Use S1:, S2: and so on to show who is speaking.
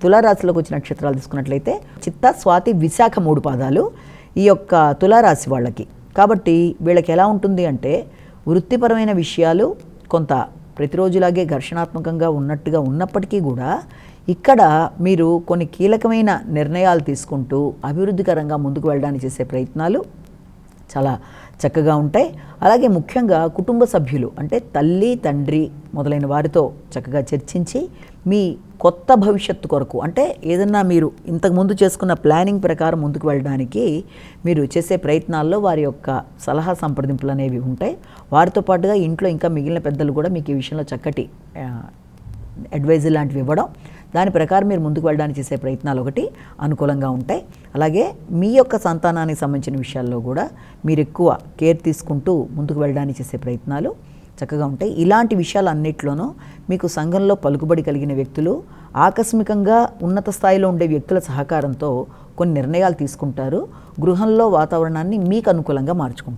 S1: తులారాశిలోకి వచ్చిన నక్షత్రాలు తీసుకున్నట్లయితే చిత్త, స్వాతి, విశాఖ 3 పాదాలు ఈ యొక్క తులారాశి వాళ్ళకి. కాబట్టి వీళ్ళకి ఎలా ఉంటుంది అంటే వృత్తిపరమైన విషయాలు కొంత ప్రతిరోజులాగే ఘర్షణాత్మకంగా ఉన్నప్పటికీ కూడా ఇక్కడ మీరు కొన్ని కీలకమైన నిర్ణయాలు తీసుకుంటూ అభివృద్ధికరంగా ముందుకు వెళ్ళడానికి చేసే ప్రయత్నాలు చాలా చక్కగా ఉంటాయి. అలాగే ముఖ్యంగా కుటుంబ సభ్యులు అంటే తల్లి, తండ్రి మొదలైన వారితో చక్కగా చర్చించి మీ కొత్త భవిష్యత్తు కొరకు అంటే ఏదన్నా మీరు ఇంతకుముందు చేసుకున్న ప్లానింగ్ ప్రకారం ముందుకు వెళ్ళడానికి మీరు చేసే ప్రయత్నాల్లో వారి యొక్క సలహా సంప్రదింపులు అనేవి ఉంటాయి. వారితో పాటుగా ఇంట్లో ఇంకా మిగిలిన పెద్దలు కూడా మీకు ఈ విషయంలో చక్కటి అడ్వైజ్ లాంటివి ఇవ్వడం, దాని ప్రకారం మీరు ముందుకు వెళ్ళడానికి చేసే ప్రయత్నాలు ఒకటి అనుకూలంగా ఉంటాయి. అలాగే మీ యొక్క సంతానానికి సంబంధించిన విషయాల్లో కూడా మీరు ఎక్కువ కేర్ తీసుకుంటూ ముందుకు వెళ్ళడానికి చేసే ప్రయత్నాలు చక్కగా ఉంటాయి. ఇలాంటి విషయాలన్నింటిలోనూ మీకు సంఘంలో పలుకుబడి కలిగిన వ్యక్తులు, ఆకస్మికంగా ఉన్నత స్థాయిలో ఉండే వ్యక్తుల సహకారంతో కొన్ని నిర్ణయాలు తీసుకుంటారు. గృహంలో వాతావరణాన్ని మీకు అనుకూలంగా మార్చుకుంటారు.